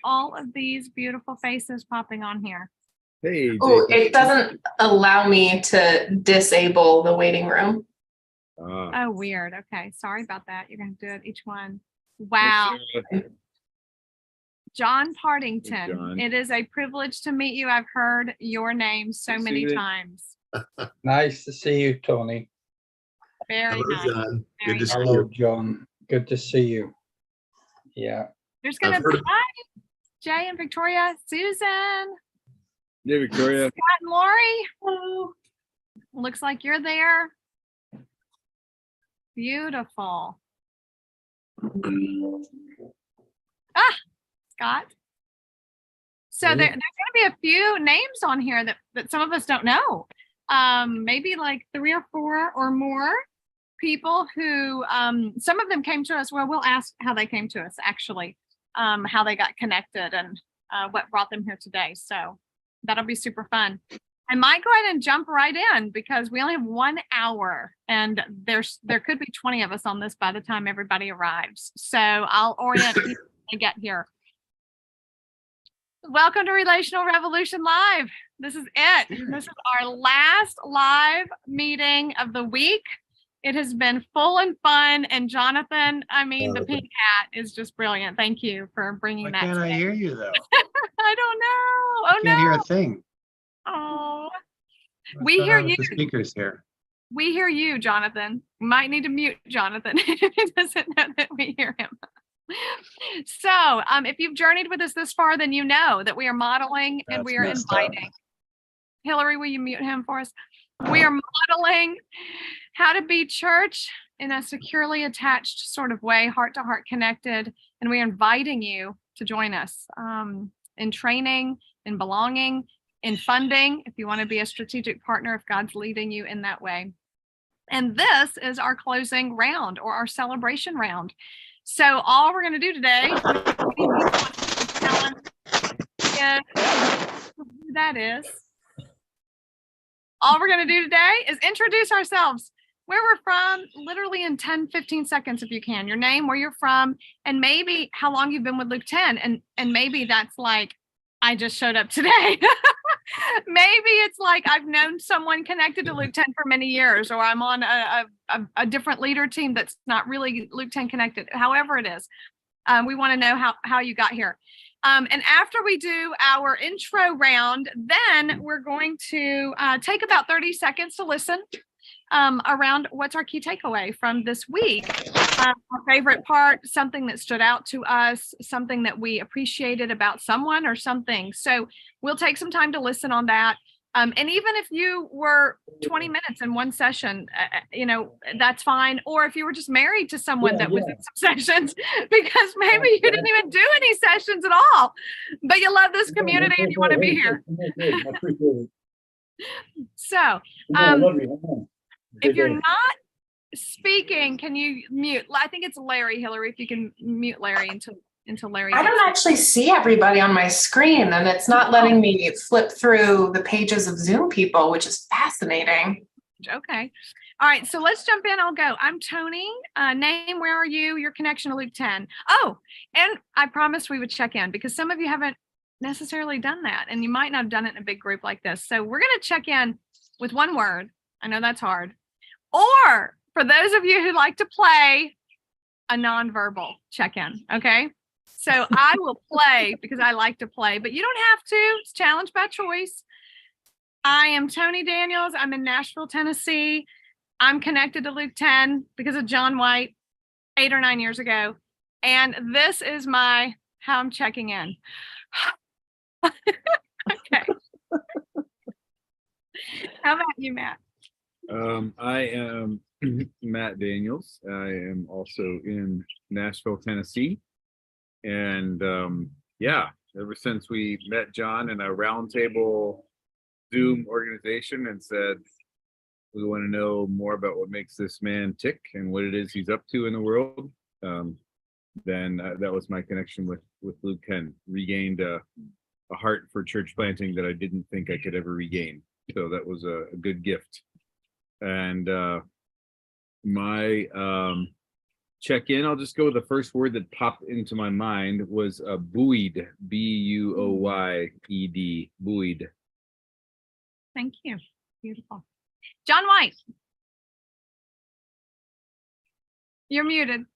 all of these beautiful faces popping on here. Hey, Oh, it doesn't allow me to disable the waiting room. Oh, weird. Okay, sorry about that. You're going to do it each one. Wow. John Partington, John. it is a privilege to meet you. I've heard your name so many times. Nice to see you, Tony. Very Hello, nice. John. Very Good to see nice. Hello, you. John. Good to see you. Yeah. There's going I've to heard be of- hi, Jay and Victoria, Susan, Yeah, Victoria. Scott and Lori. Hello. Looks like you're there. Beautiful. Scott. So there's going to be a few names on here that some of us don't know. Maybe like 3 or 4 or more people who, some of them came to us. Well, we'll ask how they came to us, actually, how they got connected and what brought them here today. So that'll be super fun. I might go ahead and jump right in because we only have 1 hour and there could be 20 of us on this by the time everybody arrives. So I'll orient people to get here. Welcome to Relational Revolution Live. This is it. This is our last live meeting of the week. It has been full and fun. And Jonathan, I mean, the pink hat is just brilliant. Thank you for bringing Why that. can't I today. hear you though? I don't know. Oh, Can't hear no. a thing. Oh, What's We going hear on with you. The speakers here. we hear you, Jonathan. Might need to mute Jonathan if he doesn't know that we hear him. So if you've journeyed with us this far, then you know that we are modeling and That's we are messed up. inviting. Hillary, will you mute him for us? We are modeling how to be church in a securely attached sort of way, heart to heart connected. And we are inviting you to join us in training, in belonging, in funding, if you want to be a strategic partner, if God's leading you in that way. And this is our closing round or our celebration round. So all we're going to do today, that is, all we're going to do today is introduce ourselves, where we're from, literally in 10, 15 seconds if you can, your name, where you're from, and maybe how long you've been with Luke 10. And maybe that's like, I just showed up today. Maybe it's like I've known someone connected to Luke 10 for many years, or I'm on a different leader team that's not really Luke 10 connected. However it is, we want to know how you got here. And after we do our intro round, then we're going to take about 30 seconds to listen around what's our key takeaway from this week. Our favorite part, something that stood out to us, something that we appreciated about someone or something. So we'll take some time to listen on that. And even if you were 20 minutes in one session, that's fine. Or if you were just married to someone that was in some sessions, because maybe you didn't even do any sessions at all, but you love this community and you want to be here. So if you're not speaking, can you mute? I think it's Larry, Hillary, if you can mute Larry until Larry. I don't actually see everybody on my screen, and it's not letting me flip through the pages of Zoom people, which is fascinating. Okay. All right. So let's jump in. I'll go. I'm Tony. Name, where are you? Your connection to Luke 10. Oh, and I promised we would check in because some of you haven't necessarily done that, and you might not have done it in a big group like this. So we're going to check in with one word. I know that's hard. Or for those of you who like to play, a nonverbal check-in. Okay. So I will play because I like to play, but you don't have to. It's challenge by choice. I am Tony Daniels. I'm in Nashville, Tennessee. I'm connected to Luke 10 because of John White 8 or 9 years ago. And this is how I'm checking in. Okay. How about you, Matt? I am Matt Daniels. I am also in Nashville, Tennessee. And ever since we met John in a roundtable Zoom organization and said, we want to know more about what makes this man tick and what it is he's up to in the world, then that was my connection with Luke 10. Regained a heart for church planting that I didn't think I could ever regain. So that was a good gift. And my check in. I'll just go with the first word that popped into my mind was buoyed, buoyed, buoyed. Thank you. Beautiful. John White. You're muted.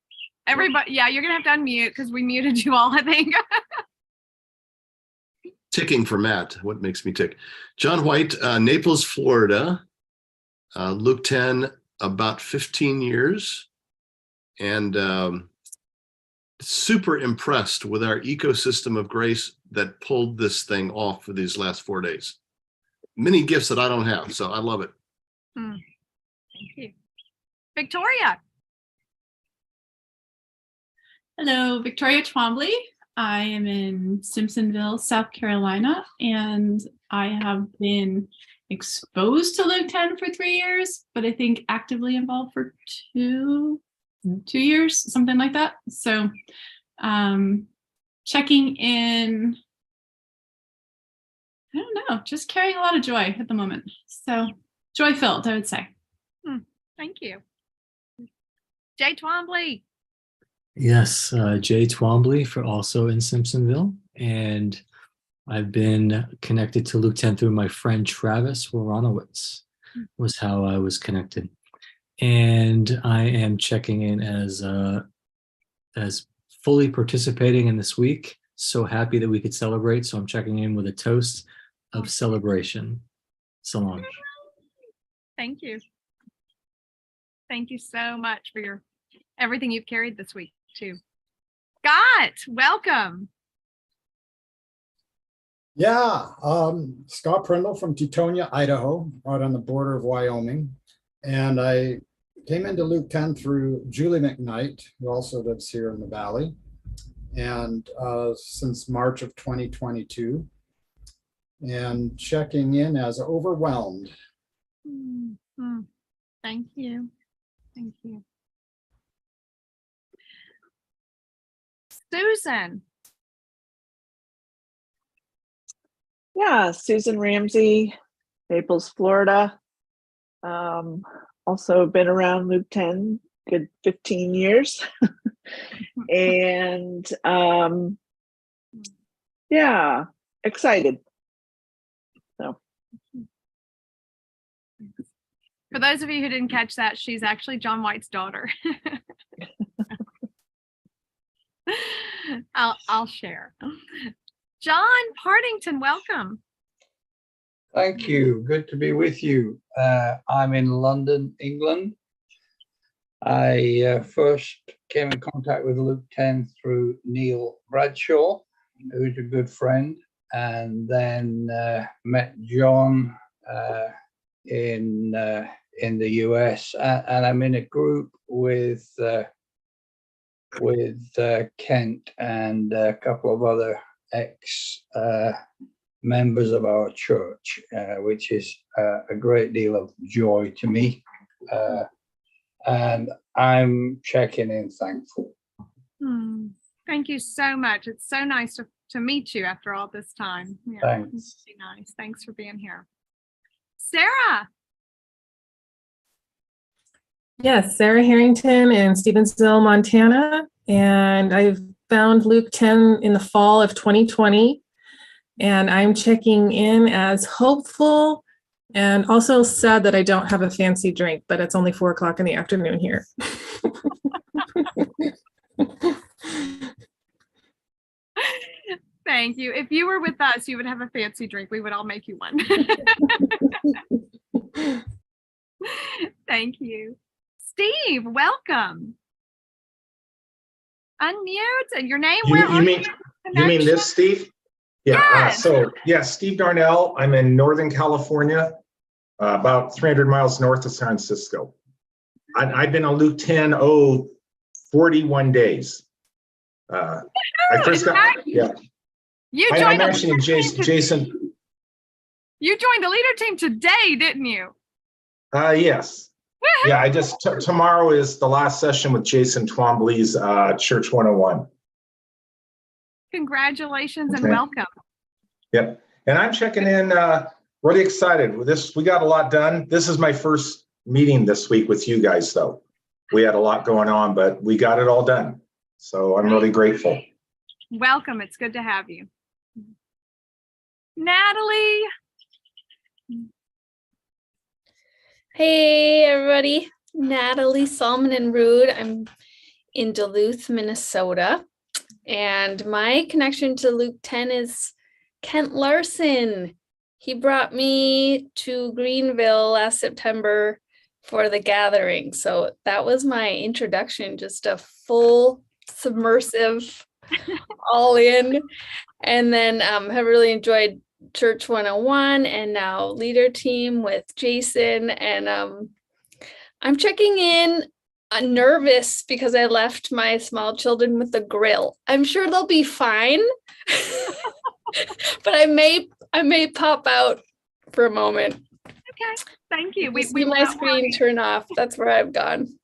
Everybody, yeah, you're gonna have to unmute because we muted you all, I think. Ticking for Matt. What makes me tick? John White, Naples, Florida. Luke 10, about 15 years. And super impressed with our ecosystem of grace that pulled this thing off for these last 4 days. Many gifts that I don't have, so I love it. Thank you. Victoria. Hello, Victoria Twombly. I am in Simpsonville, South Carolina, and I have been exposed to Luke 10 for 3 years, but I think actively involved for two years, something like that. So checking in, I don't know, just carrying a lot of joy at the moment. So joy-filled, I would say. Thank you. Jay Twombly. Yes, Jay Twombly for also in Simpsonville. And I've been connected to Luke 10 through my friend Travis Woronowitz was how I was connected. And I am checking in as fully participating in this week. So happy that we could celebrate. So I'm checking in with a toast of celebration. Solange. Thank you. Thank you so much for everything you've carried this week too. Scott, welcome. Yeah, Scott Prindle from Teutonia, Idaho, right on the border of Wyoming. And I came into Luke 10 through Julie McKnight, who also lives here in the Valley. And since March of 2022, and checking in as overwhelmed. Thank you. Thank you. Susan. Yeah, Susan Ramsey, Naples, Florida. Also been around Luke 10, good 15 years. And yeah, excited. So. For those of you who didn't catch that, she's actually John White's daughter. I'll share. John Partington, welcome. Thank you. Good to be with you. I'm in London, England. I first came in contact with Luke 10 through Neil Bradshaw, who's a good friend, and then met John in the US, and I'm in a group with Kent and a couple of other ex members of our church, which is a great deal of joy to me. And I'm checking in, thankful. Thank you so much. It's so nice to meet you after all this time. Yeah, Thanks. it's really nice. Thanks for being here. Sarah. Yes, Sarah Harrington in Stevensville, Montana. And I've found Luke 10 in the fall of 2020. And I'm checking in as hopeful and also sad that I don't have a fancy drink, but it's only 4:00 in the afternoon here. Thank you. If you were with us, you would have a fancy drink. We would all make you one. Thank you. Steve, welcome. Unmute and your name. You mean this, Steve? Yeah. Yes. Steve Darnell. I'm in Northern California, about 300 miles north of San Francisco. I've been on Luke 10, 41 days. I first got, yeah. I'm actually Jason. You joined the leader team today, didn't you? Yes. Yeah, I just, tomorrow is the last session with Jason Twombly's Church 101. Congratulations and Okay. welcome. Yep. And I'm checking in, really excited with this. We got a lot done. This is my first meeting this week with you guys, though. We had a lot going on, but we got it all done. So I'm really grateful. Welcome. It's good to have you. Natalie. Hey everybody, Natalie Salmon and Rude. I'm in Duluth, Minnesota, and my connection to Luke 10 is Kent Larson. He brought me to Greenville last September for the gathering, so that was my introduction, just a full submersive, all in, and then have really enjoyed Church 101 and now Leader Team with Jason, and I'm checking in. I'm nervous because I left my small children with the grill. I'm sure they'll be fine, but I may pop out for a moment. Okay, thank you. We see my screen turn off. That's where I've gone.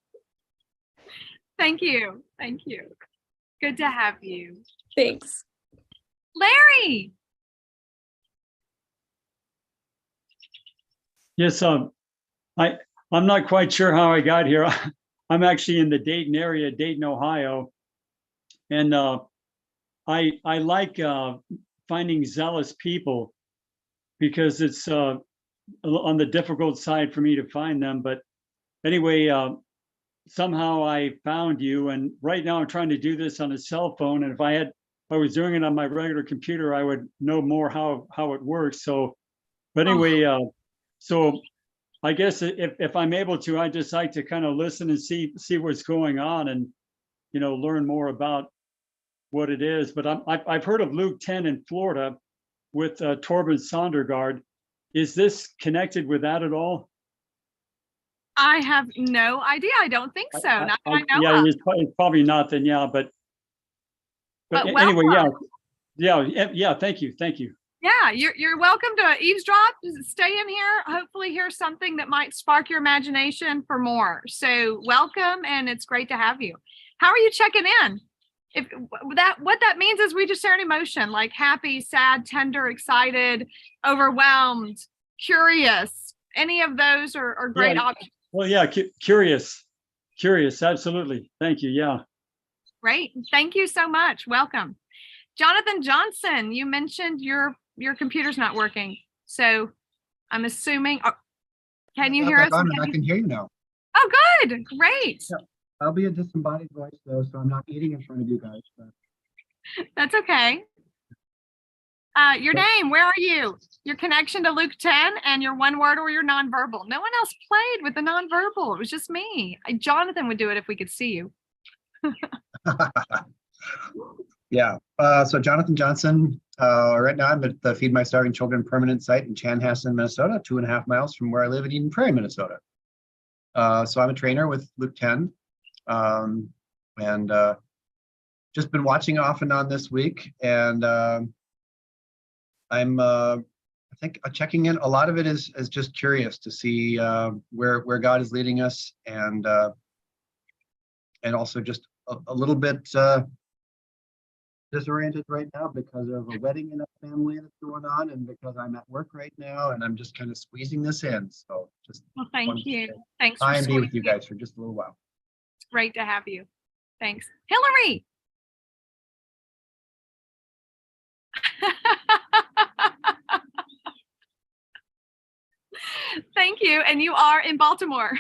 Thank you. Thank you. Good to have you. Thanks. Larry. Yes, I'm not quite sure how I got here. I'm actually in the Dayton area, Dayton, Ohio, and I like finding zealous people because it's on the difficult side for me to find them. But anyway, somehow I found you, and right now I'm trying to do this on a cell phone. And if I was doing it on my regular computer, I would know more how it works. So, but anyway. So I guess if I'm able to, I just like to kind of listen and see what's going on and, learn more about what it is. But I've heard of Luke 10 in Florida with Torben Sondergaard. Is this connected with that at all? I have no idea. I don't think so. Not that I know yeah, of. it's probably not then. Yeah, but anyway, yeah. Thank you. Yeah, you're welcome to eavesdrop. Stay in here. Hopefully hear something that might spark your imagination for more. So welcome, and it's great to have you. How are you checking in? What that means is we just share an emotion like happy, sad, tender, excited, overwhelmed, curious. Any of those are great options. Well, yeah, curious, absolutely. Thank you. Yeah. Great. Thank you so much. Welcome. Jonathan Johnson, you mentioned your computer's not working. So I'm assuming, can you hear us? I can hear you now. Oh, good. Great. Yeah. I'll be a disembodied voice though, so I'm not eating in front of you guys. But... That's okay. Your name, where are you? Your connection to Luke 10 and your one word or your nonverbal. No one else played with the nonverbal. It was just me. Jonathan would do it if we could see you. Yeah. So Jonathan Johnson, right now I'm at the Feed My Starving Children permanent site in Chanhassen, Minnesota, 2.5 miles from where I live in Eden Prairie, Minnesota. So I'm a trainer with Luke 10, and just been watching off and on this week, and I'm I think checking in. A lot of it is just curious to see where God is leading us, and also just a little bit disoriented right now because of a wedding in a family that's going on, and because I'm at work right now, and I'm just kind of squeezing this in. So just thank you. Thanks for being with you guys for just a little while. It's great to have you. Thanks. Hillary. Thank you. And you are in Baltimore.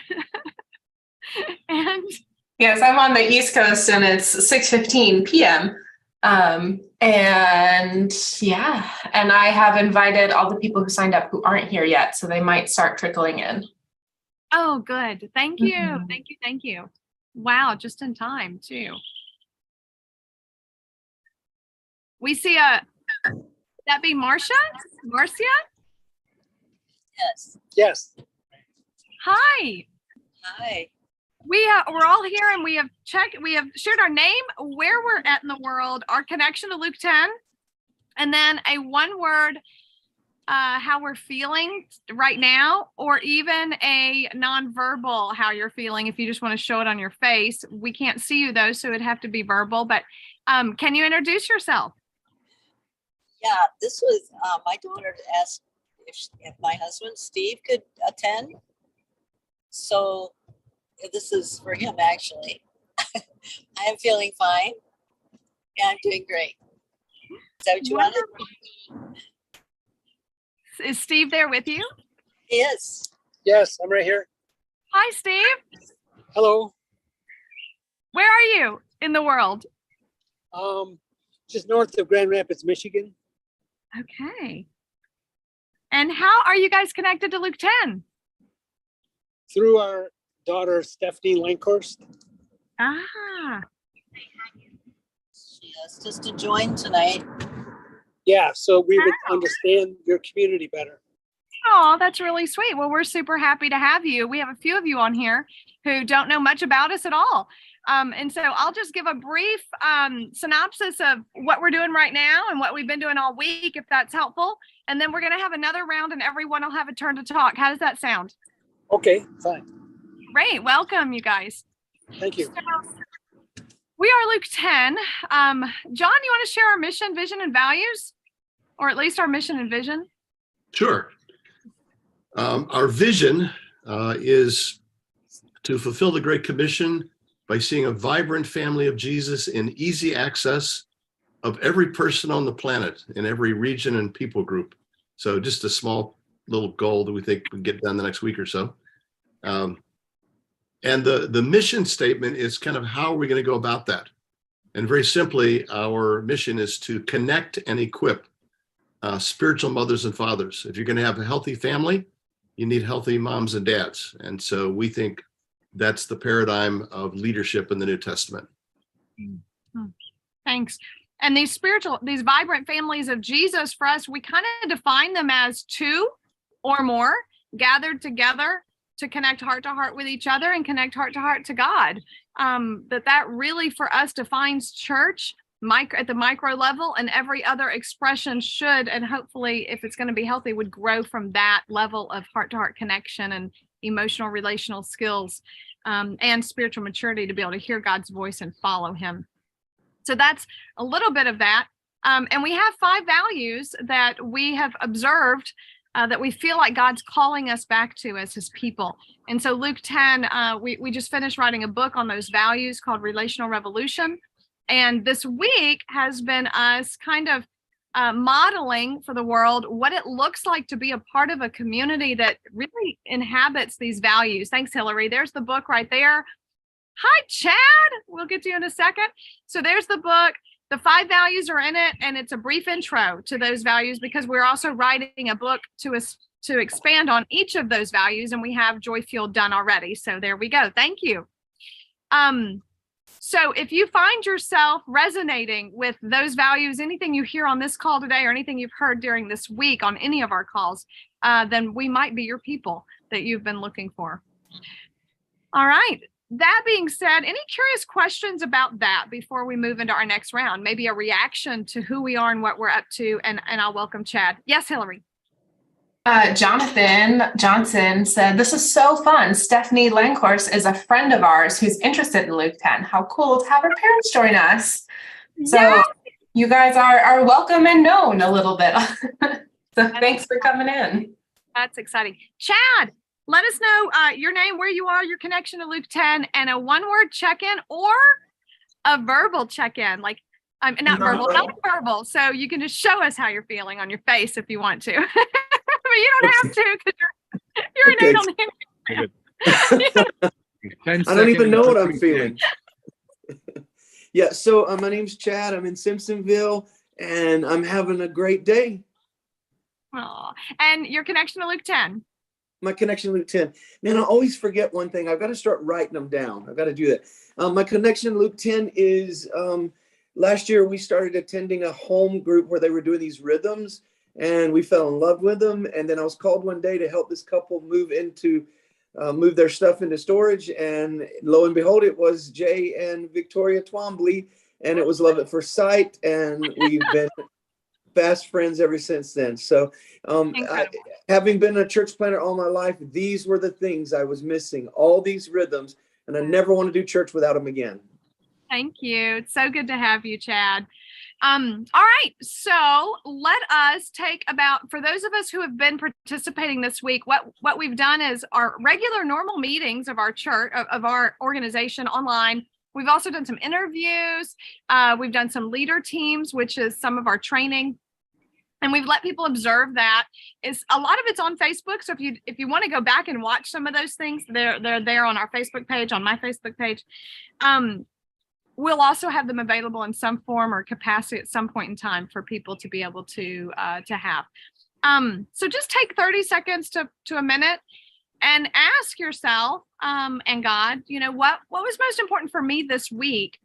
And yes, I'm on the East Coast and it's 6:15 p.m. And yeah, and I have invited all the people who signed up who aren't here yet, so they might start trickling in. oh, good. Thank you. Thank you. Thank you. Wow, just in time too. We see would that be Marcia? Marcia? Yes. Yes. Hi. Hi. We're all here and we have shared our name, where we're at in the world, our connection to Luke 10, and then a one word, how we're feeling right now, or even a nonverbal, how you're feeling. If you just want to show it on your face, we can't see you though, so it'd have to be verbal, but can you introduce yourself? Yeah, this was my daughter asked if my husband Steve could attend. So this is for him, actually. I am feeling fine. Yeah, I'm doing great. Is that what you wanted? Is Steve there with you? Yes. Yes, I'm right here. Hi, Steve. Hello. Where are you in the world? Just north of Grand Rapids, Michigan. Okay. And how are you guys connected to Luke 10? Through our daughter, Stephanie Lankhorst. Ah, Yes, just to join tonight. Yeah, so we would understand your community better. oh, that's really sweet. Well, we're super happy to have you. We have a few of you on here who don't know much about us at all. And so I'll just give a brief synopsis of what we're doing right now and what we've been doing all week, if that's helpful. And then we're going to have another round and everyone will have a turn to talk. How does that sound? Okay, fine. Great. Welcome, you guys. Thank you. So, we are Luke 10. John, you want to share our mission, vision, and values? Or at least our mission and vision? Sure. Our vision is to fulfill the Great Commission by seeing a vibrant family of Jesus in easy access of every person on the planet in every region and people group. So just a small little goal that we think we get done the next week or so. And the mission statement is kind of how are we going to go about that? And very simply, our mission is to connect and equip spiritual mothers and fathers. If you're going to have a healthy family, you need healthy moms and dads. And so we think that's the paradigm of leadership in the New Testament. Thanks. And these vibrant families of Jesus, for us, we kind of define them as two or more gathered together to connect heart to heart with each other and connect heart to heart to God. That really for us defines church at the micro level, and every other expression should, and hopefully if it's going to be healthy, would grow from that level of heart to heart connection and emotional relational skills and spiritual maturity to be able to hear God's voice and follow him. So that's a little bit of that. And we have 5 values that we have observed that we feel like God's calling us back to as his people. And so Luke 10, we just finished writing a book on those values called Relational Revolution. And this week has been us kind of modeling for the world what it looks like to be a part of a community that really inhabits these values. Thanks, Hillary. There's the book right there. Hi, Chad. We'll get to you in a second. So there's the book. The 5 values are in it, and it's a brief intro to those values because we're also writing a book to expand on each of those values, and we have Joy Fueled done already. So there we go. Thank you. So if you find yourself resonating with those values, anything you hear on this call today or anything you've heard during this week on any of our calls, then we might be your people that you've been looking for. All right. That being said, any curious questions about that before we move into our next round? Maybe a reaction to who we are and what we're up to, and I'll welcome Chad. Yes, Hillary. Jonathan Johnson said, "This is so fun. Stephanie Lankhorst is a friend of ours who's interested in Luke 10. How cool to have her parents join us." So Yes. you guys are welcome and known a little bit. So thanks for coming in. That's exciting. Chad, let us know your name, where you are, your connection to Luke 10, and a one-word check-in or a verbal check-in. Like, not verbal. So you can just show us how you're feeling on your face if you want to. But you don't have to because you're innate on the internet. I don't even know what I'm feeling. Yeah, so my name's Chad. I'm in Simpsonville, and I'm having a great day. Aw. And your connection to Luke 10. My connection to Luke 10. Man, I always forget one thing. I've got to start writing them down. I've got to do that. My connection to Luke 10 is last year we started attending a home group where they were doing these rhythms, and we fell in love with them. And then I was called one day to help this couple move their stuff into storage. And lo and behold, it was Jay and Victoria Twombly, and it was love at first sight. And we've been fast friends ever since then. So having been a church planter all my life, these were the things I was missing, all these rhythms, and I never want to do church without them again. Thank you. It's so good to have you, Chad. All right, so let us take about, for those of us who have been participating this week, what we've done is our regular normal meetings of our church, of our organization online. We've also done some interviews. We've done some leader teams, which is some of our training. And we've let people observe that. Is a lot of it's on Facebook. So if you want to go back and watch some of those things, they're there on our Facebook page, on my Facebook page. We'll also have them available in some form or capacity at some point in time for people to be able to have. So just take 30 seconds to a minute and ask yourself and God, what was most important for me this week?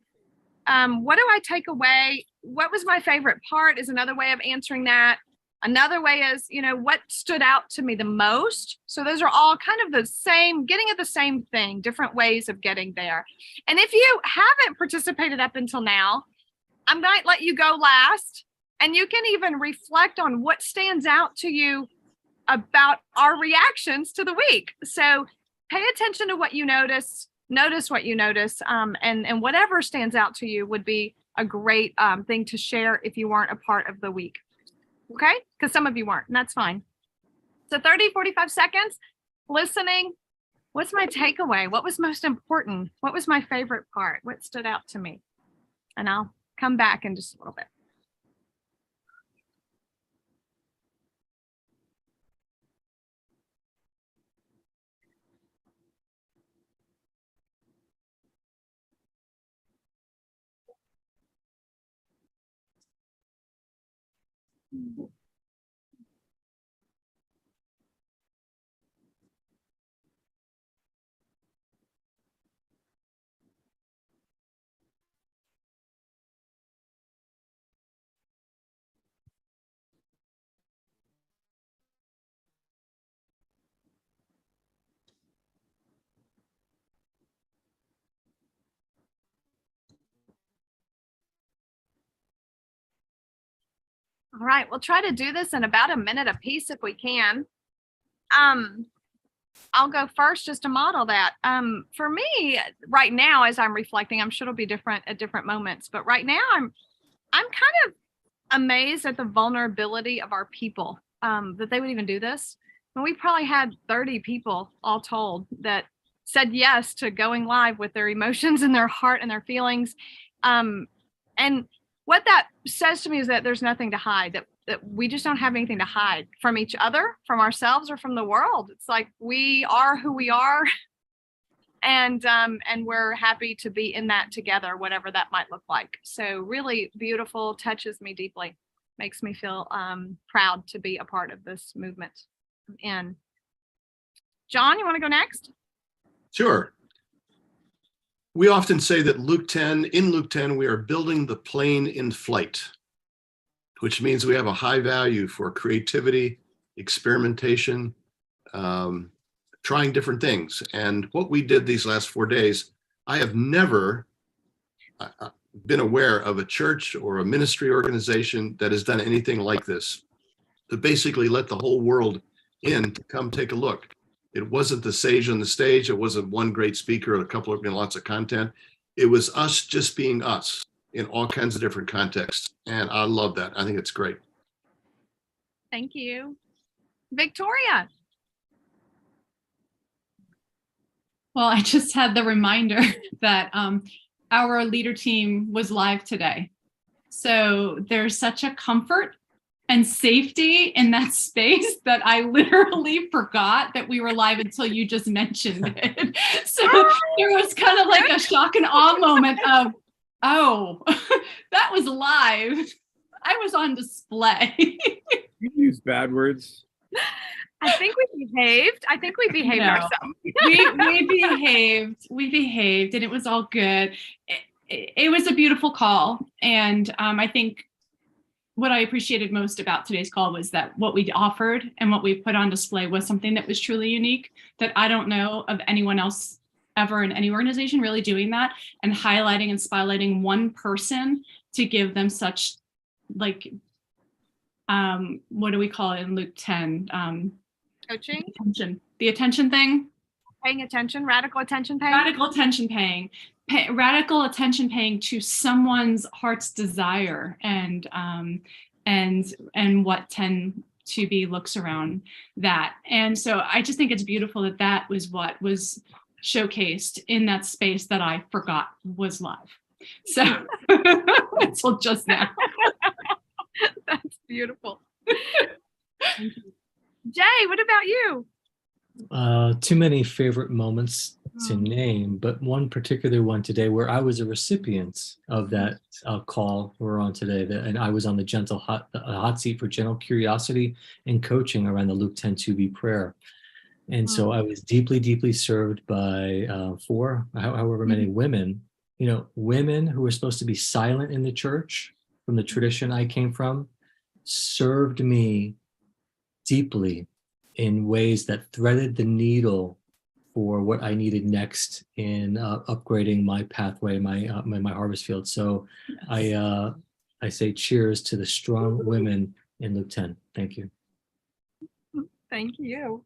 What do I take away? What was my favorite part is another way of answering that. Another way is, what stood out to me the most? So those are all kind of the same, getting at the same thing, different ways of getting there. And if you haven't participated up until now, I might let you go last, and you can even reflect on what stands out to you about our reactions to the week. So pay attention to what you notice what you notice, and whatever stands out to you would be a great thing to share if you weren't a part of the week. Okay? Because some of you weren't, and that's fine. So 30, 45 seconds, listening. What's my takeaway? What was most important? What was my favorite part? What stood out to me? And I'll come back in just a little bit. All right, we'll try to do this in about a minute a piece if we can. I'll go first just to model that. For me, right now, as I'm reflecting, I'm sure it'll be different at different moments, but right now I'm kind of amazed at the vulnerability of our people, that they would even do this. And we probably had 30 people all told that said yes to going live with their emotions and their heart and their feelings. And what that says to me is that there's nothing to hide, that we just don't have anything to hide from each other, from ourselves, or from the world. It's like we are who we are, and we're happy to be in that together, whatever that might look like. So really beautiful, touches me deeply, makes me feel proud to be a part of this movement. And John, you want to go next? Sure. We often say that in Luke 10, we are building the plane in flight, which means we have a high value for creativity, experimentation, trying different things. And what we did these last 4 days, I have never been aware of a church or a ministry organization that has done anything like this, to basically let the whole world in to come take a look. It wasn't the sage on the stage. It wasn't one great speaker or a couple of lots of content. It was us just being us in all kinds of different contexts. And I love that. I think it's great. Thank you. Victoria. Well, I just had the reminder that our leader team was live today. So there's such a comfort and safety in that space that I literally forgot that we were live until you just mentioned it. So there was kind of like a shock and awe moment of, oh, that was live. I was on display. You use bad words. I think we behaved. Ourselves. We behaved and it was all good. It was a beautiful call. And I think what I appreciated most about today's call was that what we offered and what we put on display was something that was truly unique, that I don't know of anyone else ever in any organization really doing that, and highlighting and spotlighting one person to give them such, like, what do we call it in Luke 10? Coaching? The attention thing. Paying attention, radical attention paying. Radical attention paying to someone's heart's desire and what 10 to be looks around that. And so I just think it's beautiful that that was what was showcased in that space that I forgot was live. So until just now. That's beautiful. Jay, what about you? Too many favorite moments to name, but one particular one today where I was a recipient of that call we're on today, and I was on the gentle hot seat for gentle curiosity and coaching around the Luke 10:2b prayer. And so I was deeply, deeply served by however many women, women who were supposed to be silent in the church from the tradition I came from, served me deeply in ways that threaded the needle for what I needed next in upgrading my pathway, my harvest field. So I say cheers to the strong women in Luke 10. Thank you. Thank you.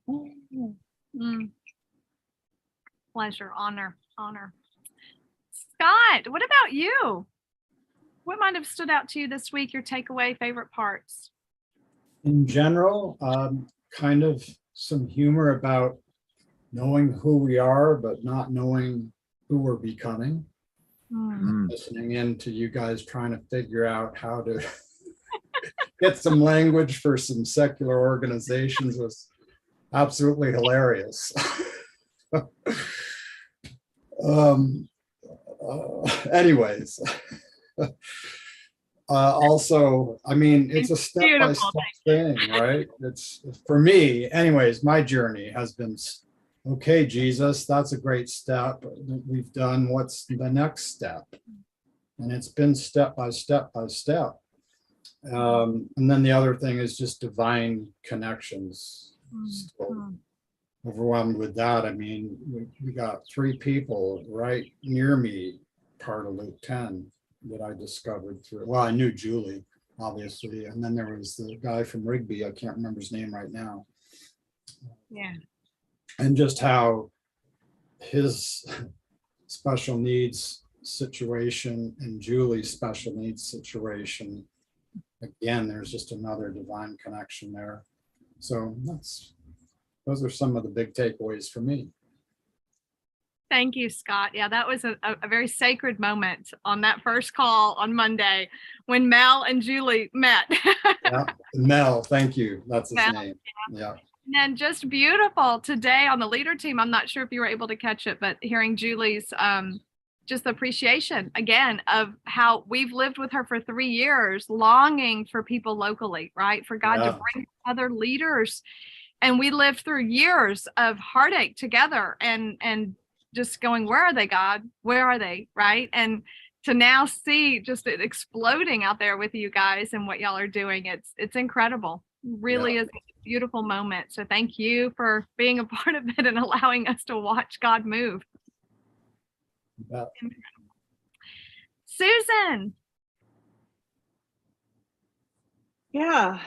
Pleasure, honor. Scott, what about you? What might have stood out to you this week, your takeaway, favorite parts? In general, kind of some humor about knowing who we are, but not knowing who we're becoming. Listening in to you guys trying to figure out how to get some language for some secular organizations was absolutely hilarious. Anyways, also, I mean, it's a step-by-step thing, right? It's, for me, anyways, my journey has been, okay, Jesus, that's a great step. We've done, what's the next step? And it's been step by step by step. And then the other thing is just divine connections. So overwhelmed with that. I mean, we got 3 people right near me, part of Luke 10, that I discovered through, well, I knew Julie, obviously. And then there was the guy from Rigby, I can't remember his name right now. Yeah. And just how his special needs situation and Julie's special needs situation, again, there's just another divine connection there. So those are some of the big takeaways for me. Thank you, Scott. Yeah, that was a very sacred moment on that first call on Monday when Mel and Julie met. Yeah, Mel, thank you. That's his Mel, name. Yeah. And then just beautiful today on the leader team. I'm not sure if you were able to catch it, but hearing Julie's just the appreciation again of how we've lived with her for 3 years, longing for people locally, right? For God to bring other leaders. And we lived through years of heartache together and just going, where are they, God? Where are they? Right. And to now see just it exploding out there with you guys and what y'all are doing, it's incredible. Really is a beautiful moment. So thank you for being a part of it and allowing us to watch God move. Susan. Yeah.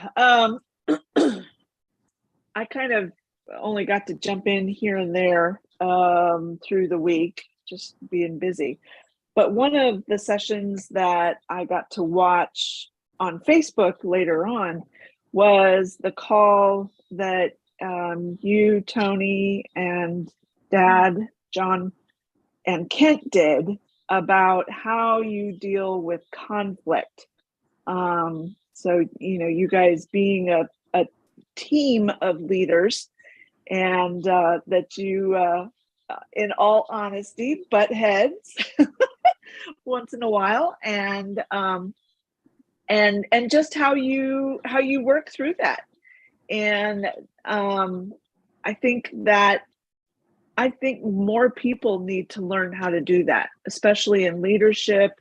I kind of only got to jump in here and there through the week, just being busy. But one of the sessions that I got to watch on Facebook later on was the call that you, Tony, and Dad, John, and Kent did about how you deal with conflict. So, you guys being a team of leaders, and that you, in all honesty, butt heads once in a while, and just how you work through that. And I think more people need to learn how to do that, especially in leadership,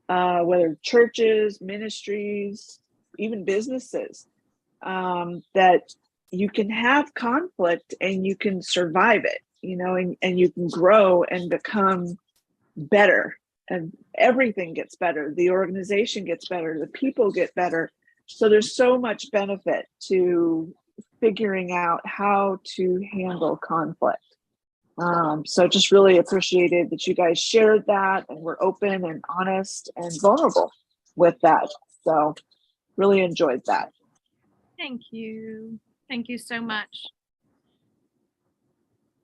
whether churches, ministries, even businesses, that you can have conflict and you can survive it, and you can grow and become better, and everything gets better. The organization gets better. The people get better. So there's so much benefit to figuring out how to handle conflict. So just really appreciated that you guys shared that and were open and honest and vulnerable with that. So really enjoyed that. Thank you. Thank you so much.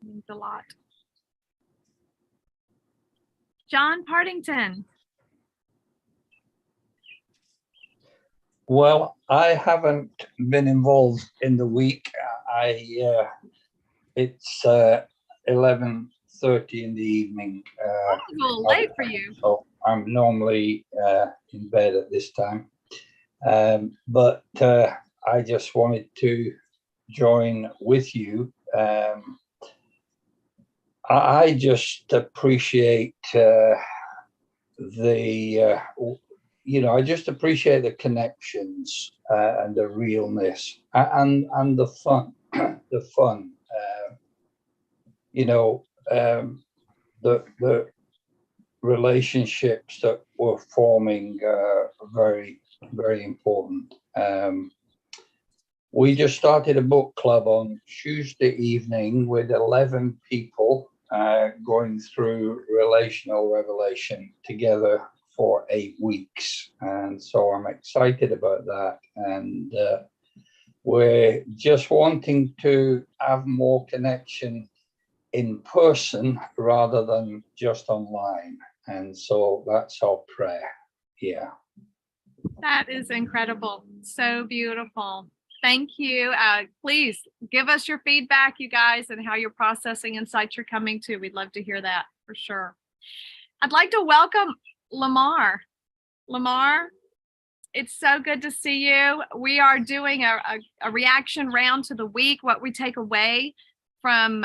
Means a lot. John Partington. Well, I haven't been involved in the week. It's 11:30 in the evening. It's a little late for you. So I'm normally in bed at this time. But I just wanted to join with you. I just appreciate I just appreciate the connections and the realness and the fun, the fun. The relationships that we're forming are very, very important. We just started a book club on Tuesday evening with 11 people going through relational revelation together for 8 weeks. And so I'm excited about that. And we're just wanting to have more connection in person rather than just online. And so that's our prayer. Yeah. That is incredible. So beautiful. Thank you. Please give us your feedback, you guys, and how you're processing insights you're coming to. We'd love to hear that for sure. I'd like to welcome Lamar. Lamar, it's so good to see you. We are doing a reaction round to the week, what we take away from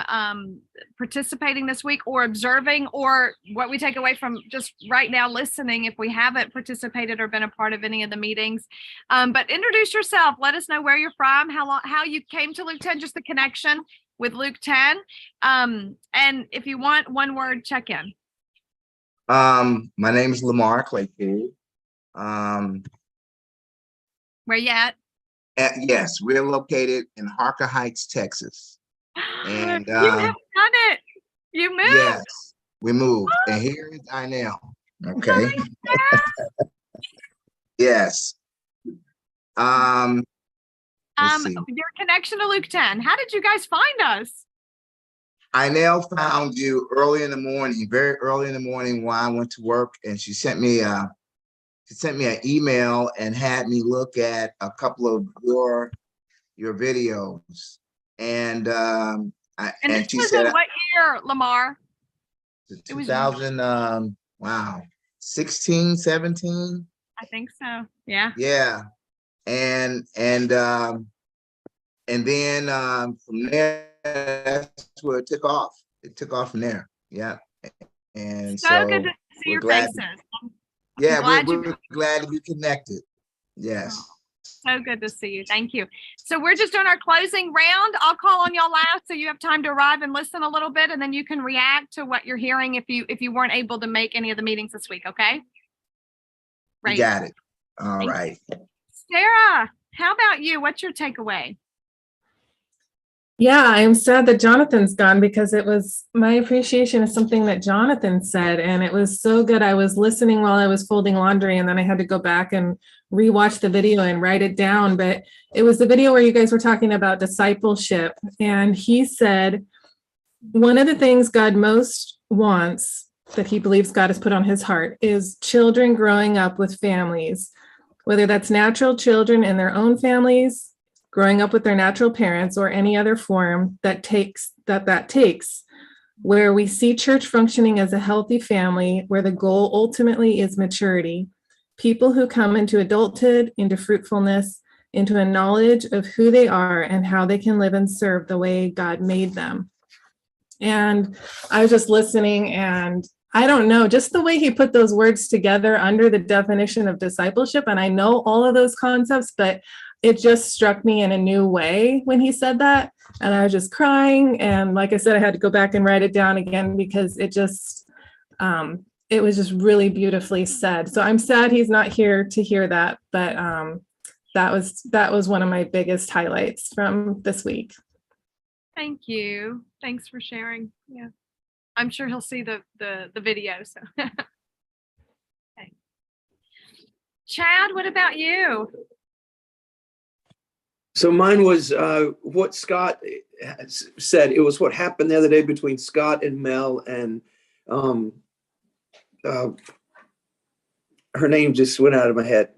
participating this week or observing, or what we take away from just right now listening if we haven't participated or been a part of any of the meetings. But introduce yourself. Let us know where you're from, how you came to Luke 10, just the connection with Luke 10. And if you want one word, check in. My name is Lamar Claypool. Where you at? Yes, we're located in Harker Heights, Texas. And you have done it. You moved. Yes, we moved. And here is Inell. Okay. Yes. Your connection to Luke 10. How did you guys find us? Inell found you early in the morning, very early in the morning while I went to work, and she sent me an email and had me look at a couple of your videos. And she said, what year, Lamar? 2000, 16, 17. I think so. Yeah. Yeah. And then from there, that's where it took off. It took off from there. Yeah. And so good to see your glad, faces. Yeah, we're glad to be connected. Yes. Oh, so good to see you. Thank you. So we're just doing our closing round. I'll call on y'all last so you have time to arrive and listen a little bit, and then you can react to what you're hearing if you weren't able to make any of the meetings this week. Okay. You got it. All right. Sarah, how about you? What's your takeaway? Yeah, I'm sad that Jonathan's gone because it was my appreciation of something that Jonathan said, and it was so good. I was listening while I was folding laundry, and then I had to go back and rewatch the video and write it down. But it was the video where you guys were talking about discipleship, and he said one of the things God most wants, that he believes God has put on his heart, is children growing up with families, whether that's natural children in their own families, growing up with their natural parents, or any other form that takes, where we see church functioning as a healthy family, where the goal ultimately is maturity. People who come into adulthood, into fruitfulness, into a knowledge of who they are and how they can live and serve the way God made them. And I was just listening, and I don't know, just the way he put those words together under the definition of discipleship. And I know all of those concepts, but it just struck me in a new way when he said that. And I was just crying. And like I said, I had to go back and write it down again because it just, it was just really beautifully said. So I'm sad he's not here to hear that, but that was one of my biggest highlights from this week. Thank you. Thanks for sharing. Yeah. I'm sure he'll see the video. So okay. Chad, what about you? So mine was what Scott said. It was what happened the other day between Scott and Mel, and her name just went out of my head.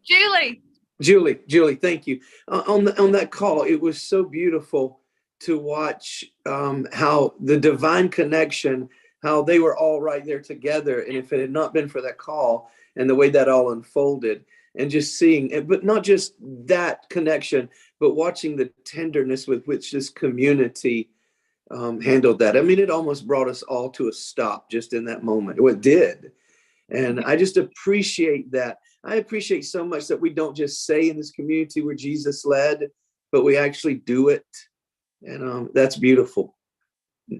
Julie, thank you. On that call, it was so beautiful to watch how the divine connection, how they were all right there together. And if it had not been for that call and the way that all unfolded, and just seeing it, but not just that connection, but watching the tenderness with which this community handled that. I mean, it almost brought us all to a stop just in that moment. Well, it did. And I just appreciate that. I appreciate so much that we don't just say in this community where Jesus led, but we actually do it. And that's beautiful.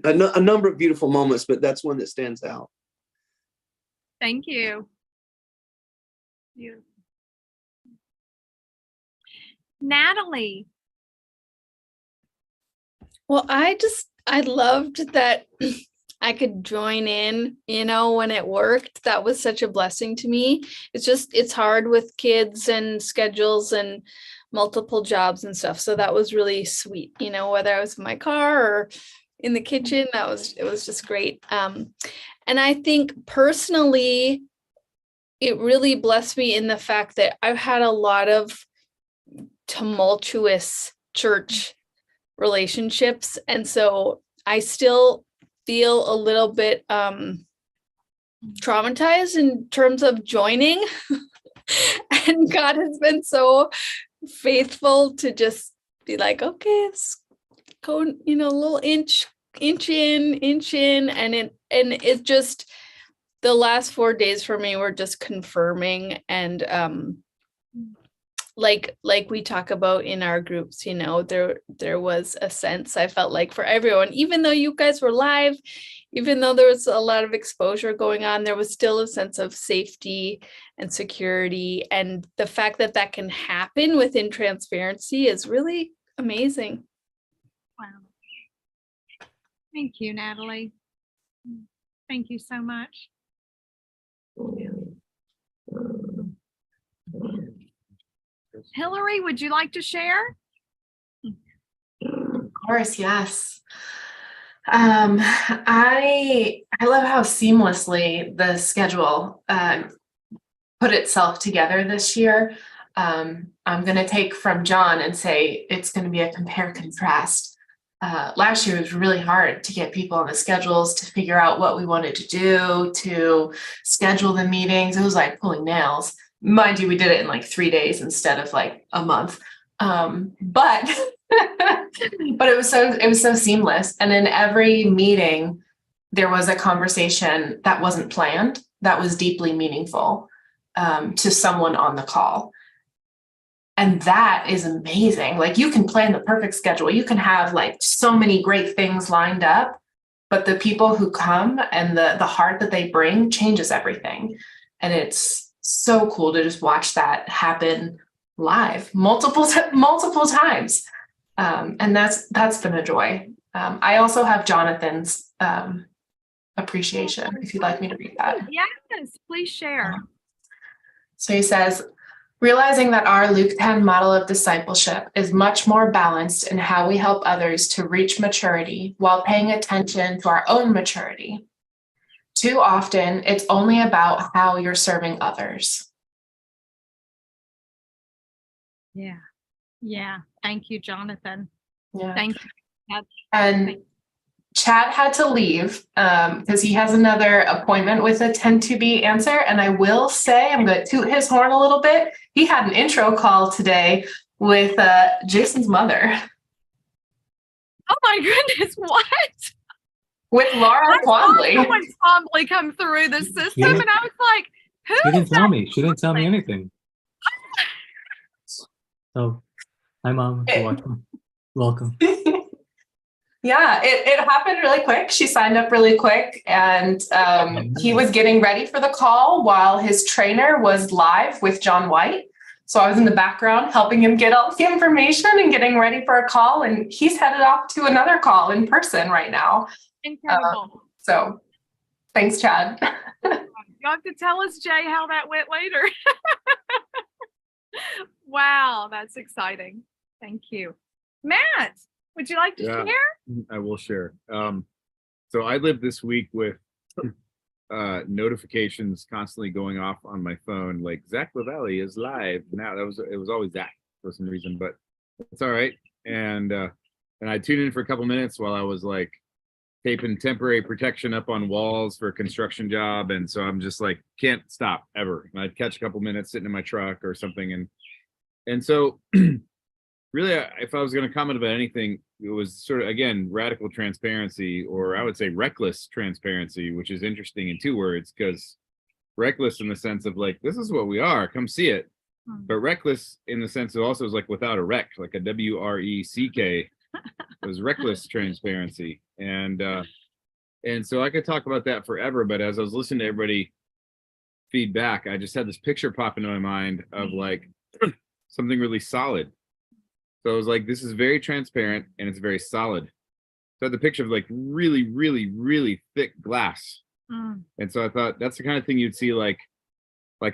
A number of beautiful moments, but that's one that stands out. Thank you. Natalie. Well, I loved that I could join in, when it worked. That was such a blessing to me. It's hard with kids and schedules and multiple jobs and stuff. So that was really sweet, whether I was in my car or in the kitchen, it was just great. And I think personally, it really blessed me in the fact that I've had a lot of tumultuous church relationships. And so I still feel a little bit traumatized in terms of joining. And God has been so faithful to just be like, okay, let's go, a little inch in. And it just, the last 4 days for me were just confirming. And like we talk about in our groups, there was a sense, I felt like, for everyone, even though you guys were live, even though there was a lot of exposure going on, there was still a sense of safety and security. And the fact that that can happen within transparency is really amazing. Wow. Thank you, Natalie. Thank you so much. Hillary, would you like to share? Of course, yes. I love how seamlessly the schedule put itself together this year. I'm going to take from John and say it's going to be a compare contrast. Last year it was really hard to get people on the schedules, to figure out what we wanted to do, to schedule the meetings. It was like pulling nails. Mind you, we did it in like 3 days instead of like a month. But it was so seamless. And in every meeting, there was a conversation that wasn't planned, that was deeply meaningful to someone on the call. And that is amazing. Like, you can plan the perfect schedule. You can have like so many great things lined up, but the people who come and the heart that they bring changes everything. And it's so cool to just watch that happen live multiple times. And that's been a joy. I also have Jonathan's appreciation, if you'd like me to read that. Yes, please share. So he says, realizing that our Luke 10 model of discipleship is much more balanced in how we help others to reach maturity while paying attention to our own maturity. Too often, it's only about how you're serving others. Yeah. Thank you, Jonathan. Yeah. Thank you. And Chad had to leave because he has another appointment with a 10 to be answer. And I will say, I'm going to toot his horn a little bit. He had an intro call today with Jason's mother. Oh my goodness, what? With Laura Twombly. When Twombly come through the system, and I was like, who? She didn't tell me. She didn't tell me anything. So, hi, Mom. If you're watching. Welcome. Yeah, it happened really quick. She signed up really quick, and he was getting ready for the call while his trainer was live with John White. So I was in the background helping him get all the information and getting ready for a call. And he's headed off to another call in person right now. Incredible. So thanks, Chad. You'll have to tell us, Jay, how that went later. Wow, that's exciting. Thank you. Matt, would you like to Yeah. share? I will share. So I live this week with notifications constantly going off on my phone, like Zach LaValle is live now. It was always Zach for some reason, but it's all right. And I tuned in for a couple minutes while I was like taping temporary protection up on walls for a construction job, and so I'm just like can't stop ever. And I'd catch a couple minutes sitting in my truck or something, and so really, if I was going to comment about anything, it was sort of, again, radical transparency, or I would say reckless transparency, which is interesting in 2 words, because reckless in the sense of like, this is what we are, come see it. But reckless in the sense of also is like without a wreck, like a WRECK. It was reckless transparency. And so I could talk about that forever, but as I was listening to everybody feedback, I just had this picture pop into my mind of like something really solid. So I was like, this is very transparent and it's very solid. So I had the picture of like really, really, really thick glass. And so I thought that's the kind of thing you'd see like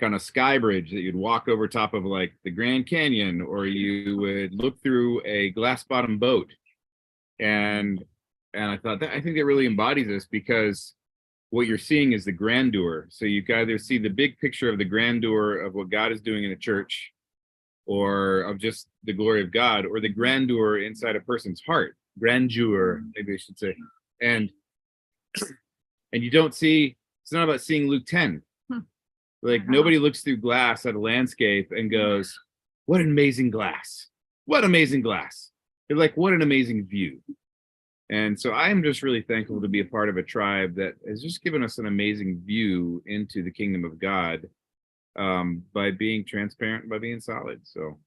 on a sky bridge that you'd walk over top of like the Grand Canyon, or you would look through a glass bottom boat. And I thought that I think that really embodies this, because what you're seeing is the grandeur. So you can either see the big picture of the grandeur of what God is doing in a church, or of just the glory of God, or the grandeur inside a person's heart. Grandeur, maybe I should say. And you don't see, it's not about seeing Luke 10. Like nobody looks through glass at a landscape and goes, what an amazing glass. What amazing glass. They're like, what an amazing view. And so I am just really thankful to be a part of a tribe that has just given us an amazing view into the kingdom of God, by being transparent, by being solid. So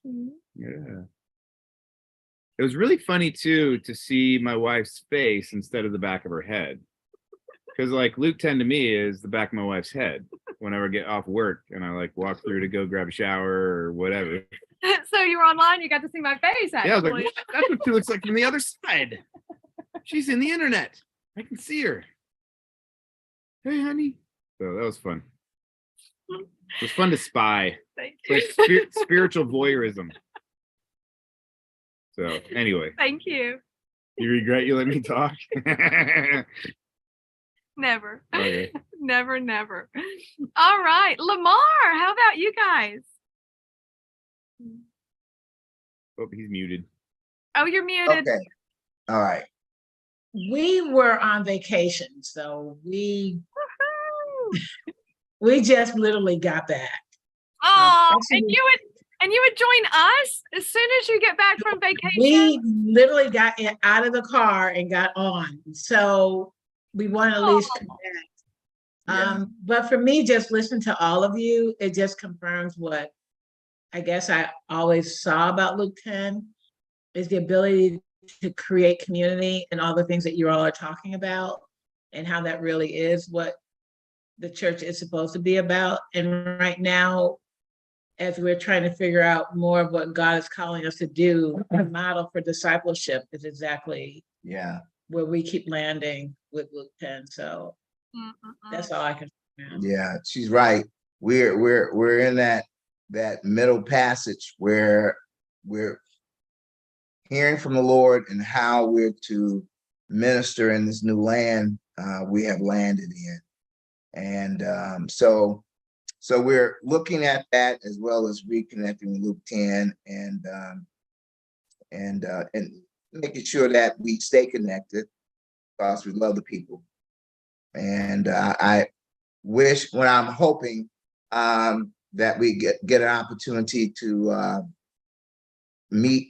yeah, it was really funny too to see my wife's face instead of the back of her head, because like Luke 10 to me is the back of my wife's head whenever I get off work and I like walk through to go grab a shower or whatever. So you were online, you got to see my face, actually. Yeah, I was like, that's what she looks like from the other side. She's in the internet. I can see her. Hey, honey. So that was fun. It was fun to spy. Thank It's you. like spiritual voyeurism. So anyway, Thank you. you regret you let me talk? Never. Okay. Never, never. All right. Lamar, how about you guys? Oh, he's muted. Oh, you're muted. Okay. All right. We were on vacation, so we just literally got back. Oh, actually, and you would join us as soon as you get back from vacation. We literally got out of the car and got on. So we want to at least connect. But for me, just listening to all of you, it just confirms what I guess I always saw about Luke 10, is the ability to create community and all the things that you all are talking about, and how that really is what the church is supposed to be about. And right now, as we're trying to figure out more of what God is calling us to do, the model for discipleship is exactly where we keep landing with Luke 10. So that's all I can say. Yeah, she's right. We're in that middle passage where we're hearing from the Lord and how we're to minister in this new land we have landed in. And so we're looking at that, as well as reconnecting with Luke 10 and making sure that we stay connected, because we love the people. And I wish, when I'm hoping that we get an opportunity to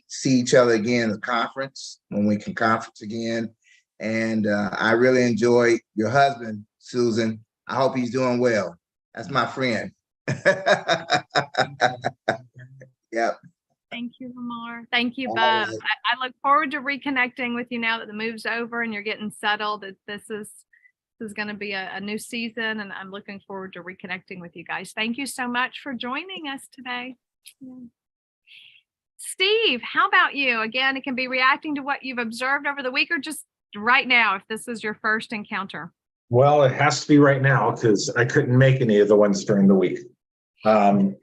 see each other again at the conference, when we can conference again. And I really enjoy your husband, Susan. I hope he's doing well. That's my friend. Yep. Thank you, Lamar. Thank you All both. right. I look forward to reconnecting with you now that the move's over and you're getting settled. This is This is going to be a new season, and I'm looking forward to reconnecting with you guys. Thank you so much for joining us today. Steve, how about you? Again, it can be reacting to what you've observed over the week or just right now, if this is your first encounter. Well, it has to be right now because I couldn't make any of the ones during the week. Yeah,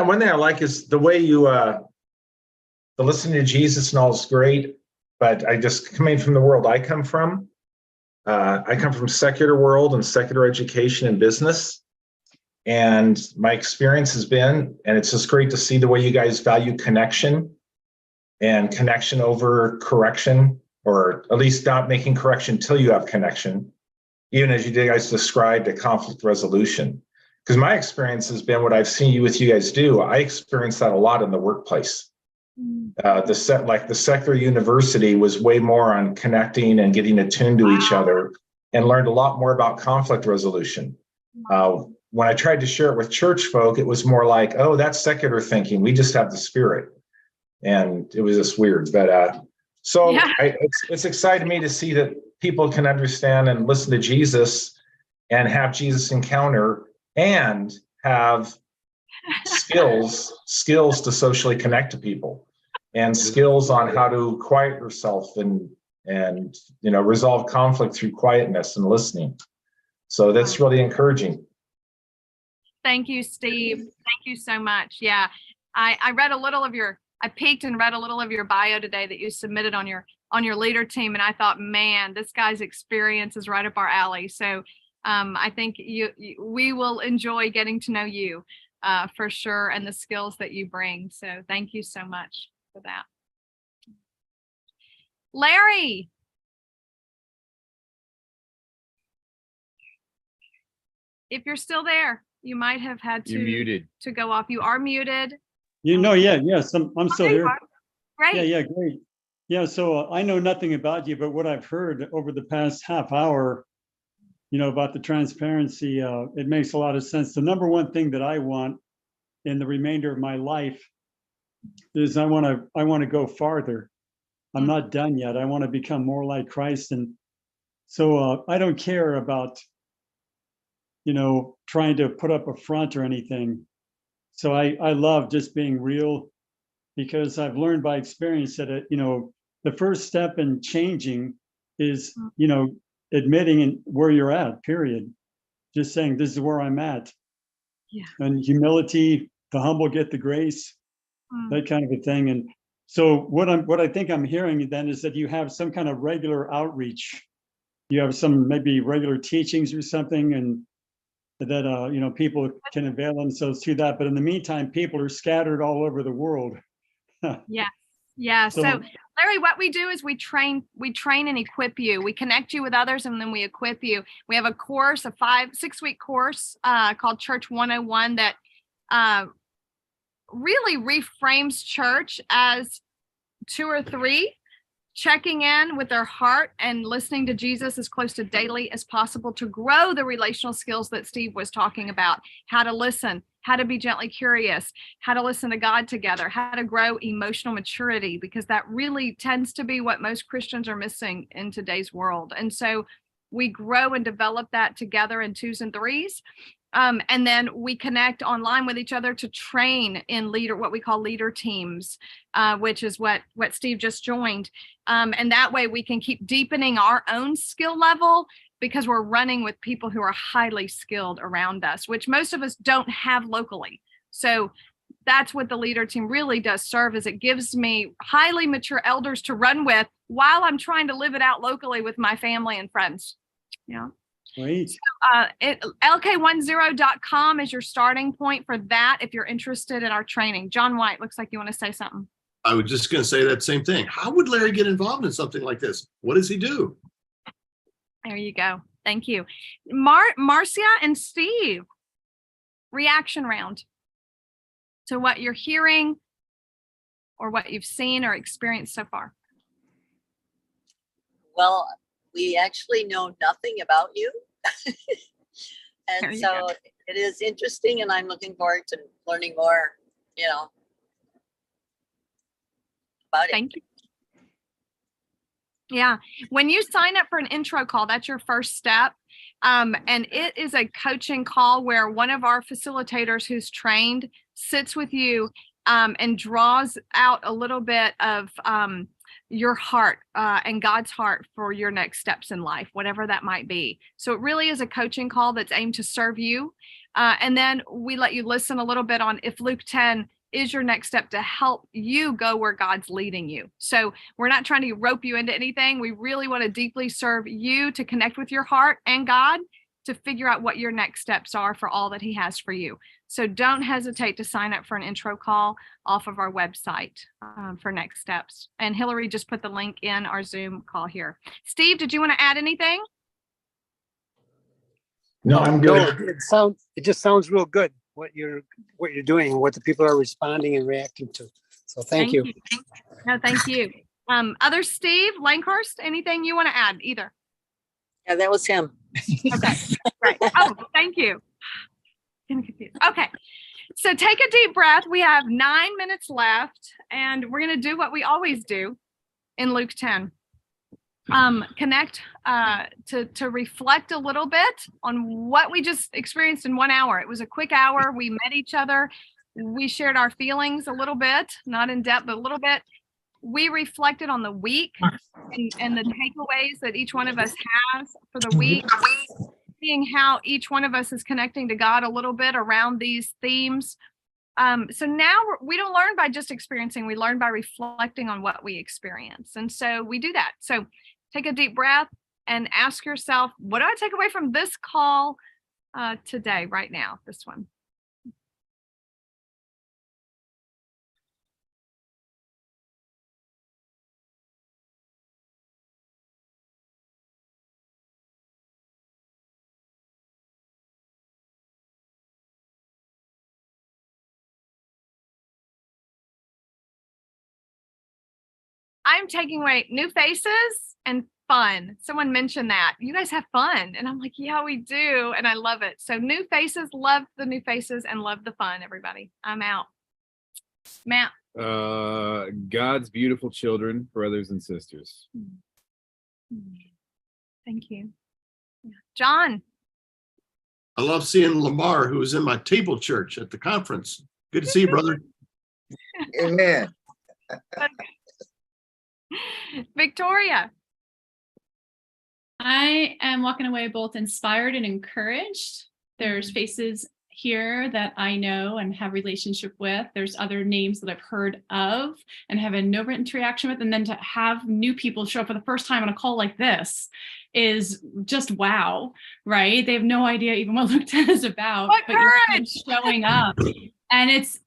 one thing I like is the way you, the listening to Jesus and all is great, but I just coming from the world I come from secular world and secular education and business. And my experience has been, and it's just great to see the way you guys value connection and connection over correction, or at least not making correction till you have connection, even as you guys described a conflict resolution. Because my experience has been what I've seen you guys do. I experienced that a lot in the workplace. The secular university was way more on connecting and getting attuned to each other, and learned a lot more about conflict resolution. When I tried to share it with church folk, it was more like, oh, that's secular thinking. We just have the spirit. And it was just weird. But it's exciting me to see that people can understand and listen to Jesus and have Jesus encounter and have skills to socially connect to people, and skills on how to quiet yourself and resolve conflict through quietness and listening. So that's really encouraging. Thank you, Steve. Thank you so much. Yeah, I read a little of I peeked and read a little of your bio today that you submitted on your leader team, and I thought, man, this guy's experience is right up our alley. So I think we will enjoy getting to know you for sure, and the skills that you bring. So thank you so much for that. Larry. If you're still there, you might have had You're muted. to go off. You are muted. Yes, I'm still here. Great. Yeah, great. Yeah, so I know nothing about you, but what I've heard over the past half hour, about the transparency, it makes a lot of sense. The number one thing that I want in the remainder of my life is I want to go farther. I'm not done yet. I want to become more like Christ. And so I don't care about, trying to put up a front or anything. So I love just being real, because I've learned by experience that, the first step in changing is, admitting where you're at, period. Just saying, this is where I'm at. Yeah. And humility, the humble get the grace, that kind of a thing. And so what I think I'm hearing then is that you have some kind of regular outreach. You have some maybe regular teachings or something, and that people can avail themselves to that. But in the meantime, people are scattered all over the world. Yeah. So Larry, what we do is we train and equip you. We connect you with others, and then we equip you. We have a course, a 5-6 week course called Church 101 that really reframes church as 2 or 3 checking in with their heart and listening to Jesus as close to daily as possible to grow the relational skills that Steve was talking about. How to listen, how to be gently curious, how to listen to God together, how to grow emotional maturity, because that really tends to be what most Christians are missing in today's world. And so we grow and develop that together in 2s and 3s. And then we connect online with each other to train in what we call leader teams, which is what Steve just joined. And that way we can keep deepening our own skill level, because we're running with people who are highly skilled around us, which most of us don't have locally. So that's what the leader team really does serve, is it gives me highly mature elders to run with while I'm trying to live it out locally with my family and friends. Great. So, LK10.com is your starting point for that if you're interested in our training. John White, looks like you want to say something. I was just going to say that same thing. How would Larry get involved in something like this? What does he do? There you go. Thank you. Marcia and Steve, reaction round to what you're hearing or what you've seen or experienced so far. Well, we actually know nothing about you. And so it is interesting, and I'm looking forward to learning more, about it. Thank you. Yeah. When you sign up for an intro call, that's your first step. And it is a coaching call where one of our facilitators who's trained sits with you and draws out a little bit of your heart and God's heart for your next steps in life, whatever that might be. So it really is a coaching call that's aimed to serve you. And then we let you listen a little bit on if Luke 10 is your next step to help you go where God's leading you. So we're not trying to rope you into anything. We really want to deeply serve you to connect with your heart and God to figure out what your next steps are for all that he has for you. So don't hesitate to sign up for an intro call off of our website for next steps. And Hillary just put the link in our Zoom call here. Steve, did you want to add anything? No, I'm No, good. it just sounds real good what you're doing, what the people are responding and reacting to. So thank you. No, thank you. Other Steve Langhurst, anything you want to add either? Yeah, that was him. Okay, right. Oh, thank you. Getting confused. Okay, so take a deep breath. We have 9 minutes left, and we're going to do what we always do in Luke 10. Connect to reflect a little bit on what we just experienced in 1 hour. It was a quick hour. We met each other. We shared our feelings a little bit, not in depth, but a little bit. We reflected on the week and the takeaways that each one of us has for the week, seeing how each one of us is connecting to God a little bit around these themes. So now we don't learn by just experiencing, we learn by reflecting on what we experience. And so we do that. So take a deep breath and ask yourself, what do I take away from this call today, right now, this one? I'm taking away new faces and fun. Someone mentioned that. You guys have fun. And I'm like, yeah, we do. And I love it. So new faces, love the new faces and love the fun, everybody. I'm out. Matt. God's beautiful children, brothers and sisters. Thank you. John. I love seeing Lamar, who was in my table church at the conference. Good to see you, brother. Amen. Victoria. I am walking away both inspired and encouraged. There's faces here that I know and have relationship with. There's other names that I've heard of and have a no written interaction with. And then to have new people show up for the first time on a call like this is just wow, right? They have no idea even what Luke 10 is about. What but you're kind of courage! showing up. And it's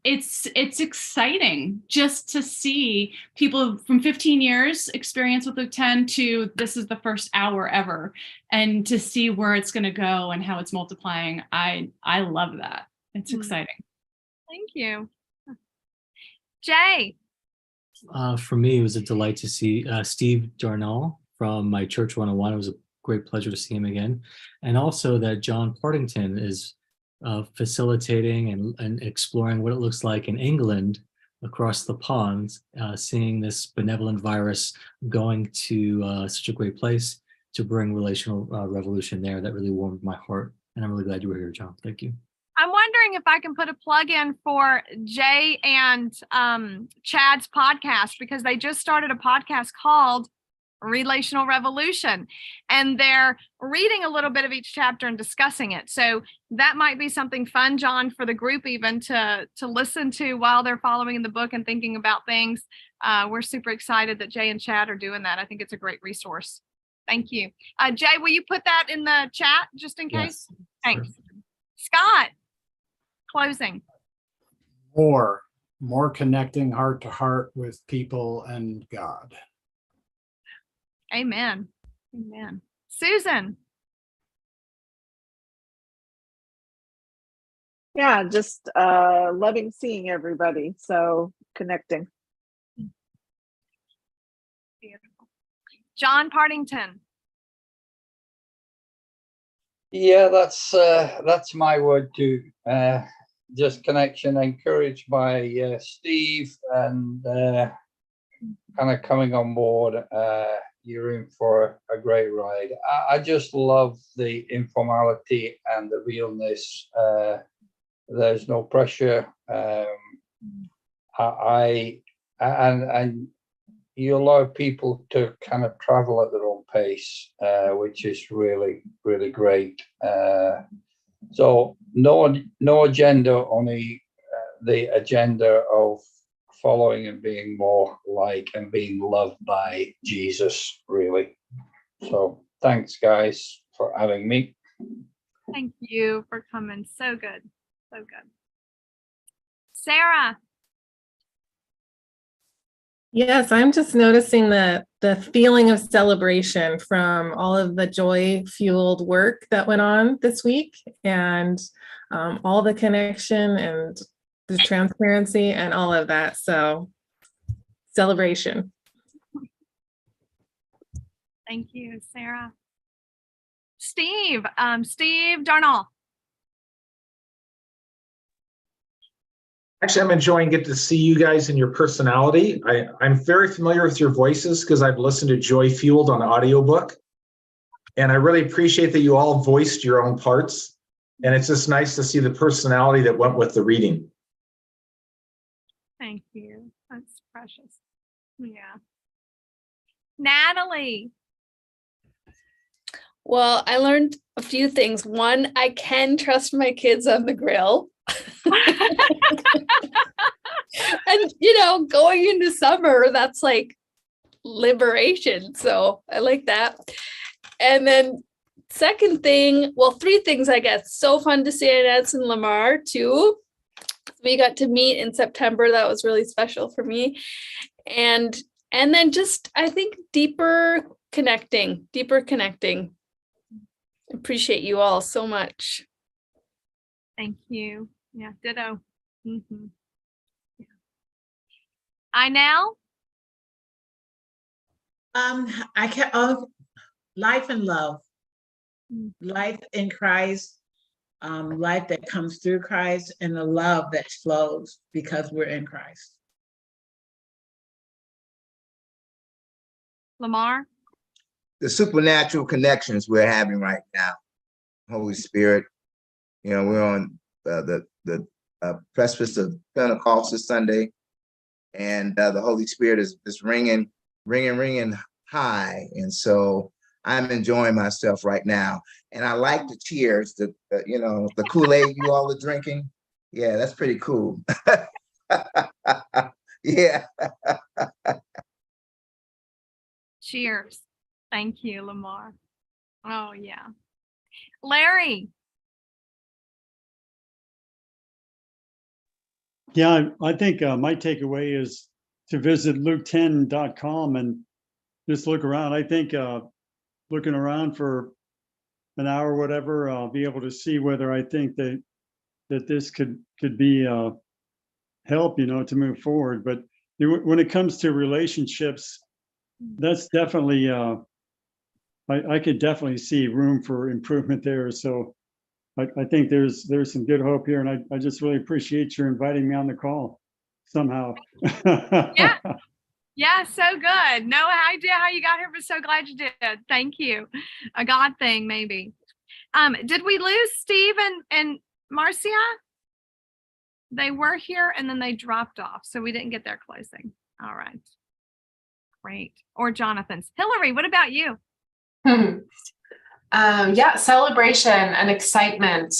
exciting just to see people from 15 years experience with Luke 10 to this is the first hour ever, and to see where it's going to go and how it's multiplying. I love that. It's exciting. Thank you. Jay. For me, it was a delight to see Steve Darnall from my Church 101. It was a great pleasure to see him again. And also that John Partington is facilitating and exploring what it looks like in England across the pond, seeing this benevolent virus going to such a great place to bring relational revolution there. That really warmed my heart. And I'm really glad you were here, John. Thank you. I'm wondering if I can put a plug in for Jay and Chad's podcast, because they just started a podcast called Relational Revolution, and they're reading a little bit of each chapter and discussing it. So that might be something fun, John, for the group even to listen to while they're following the book and thinking about things. We're super excited that Jay and Chad are doing that. I think it's a great resource. Thank you. Jay, will you put that in the chat just in case? Yes, thanks. Sure. Scott, closing. More connecting heart to heart with people and God. Amen. Amen. Susan. Yeah, just loving seeing everybody. So connecting. Beautiful. John Partington. Yeah, that's my word too. Just connection, encouraged by Steve and kind of coming on board. you're in for a great ride. I just love the informality and the realness. There's no pressure. And you allow people to kind of travel at their own pace, which is really, really great. So no agenda, only the agenda of following and being more like and being loved by Jesus, really. So thanks, guys, for having me. Thank you for coming. So good. So good. Sarah. Yes, I'm just noticing the feeling of celebration from all of the joy-fueled work that went on this week, and all the connection and the transparency and all of that. So celebration. Thank you, Sarah. Steve Darnall. Actually, I'm enjoying getting to see you guys and your personality. I'm very familiar with your voices because I've listened to Joy Fueled on audiobook. And I really appreciate that you all voiced your own parts. And it's just nice to see the personality that went with the reading. Thank you. That's precious. Yeah. Natalie. Well, I learned a few things. One, I can trust my kids on the grill. And, going into summer, that's like liberation. So I like that. And then second thing, well, three things, I guess. So fun to see Inez and Lamar too. We got to meet in September. That was really special for me. And then just, I think, deeper connecting. Appreciate you all so much. Thank you. Yeah, ditto. Mm-hmm. Yeah. I now. I can life and love, life in Christ, life that comes through Christ, and the love that flows because we're in Christ. Lamar. The supernatural connections we're having right now. Holy Spirit, we're on the precipice of Pentecost this Sunday, and the Holy Spirit is ringing high, and so I'm enjoying myself right now. And I like the cheers, the Kool-Aid you all are drinking. Yeah, that's pretty cool. Yeah. Cheers. Thank you, Lamar. Oh, yeah. Larry. Yeah, I think my takeaway is to visit luke10.com and just look around. I think looking around for an hour or whatever, I'll be able to see whether I think that this could be help, to move forward. But when it comes to relationships, that's definitely, I could definitely see room for improvement there. So I think there's some good hope here, and I just really appreciate your inviting me on the call somehow. Yeah, so good. No idea how you got here, but so glad you did. Thank you. A God thing, maybe. Did we lose Steve and Marcia? They were here and then they dropped off, so we didn't get their closing. All right. Great. Or Jonathan's. Hillary, what about you? Yeah, celebration and excitement.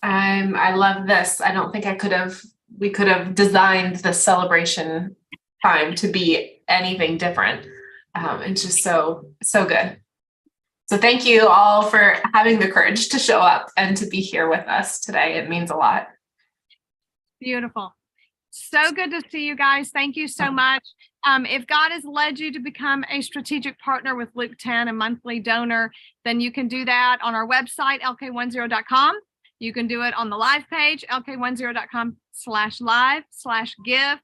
I love this. I don't think we could have designed the celebration time to be anything different. It's just so good. So thank you all for having the courage to show up and to be here with us today. It means a lot. Beautiful. So good to see you guys. Thank you so much. If God has led you to become a strategic partner with Luke 10, a monthly donor, then you can do that on our website, lk10.com. You can do it on the live page, lk10.com/live/give.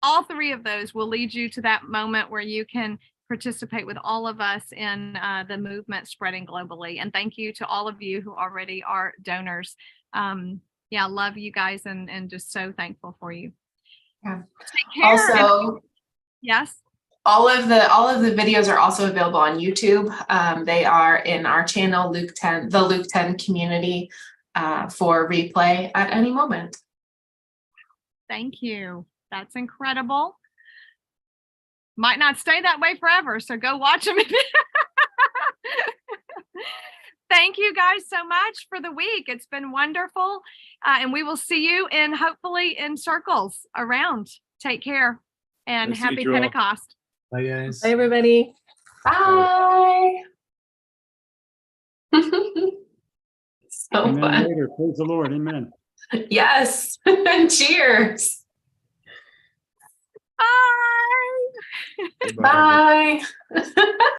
All three of those will lead you to that moment where you can participate with all of us in the movement spreading globally. And thank you to all of you who already are donors. Yeah, love you guys and just so thankful for you. Yeah. Take care. Also, yes. All of the videos are also available on YouTube. They are in our channel, Luke 10, the Luke 10 community, for replay at any moment. Thank you. That's incredible. Might not stay that way forever, so go watch them. Thank you guys so much for the week. It's been wonderful. And we will see you hopefully in circles around. Take care and Nice to meet happy you all. Pentecost. Bye, guys. Bye, everybody. Bye. So Amen. fun. Later. Praise the Lord. Amen. Yes. Cheers. Bye. Bye.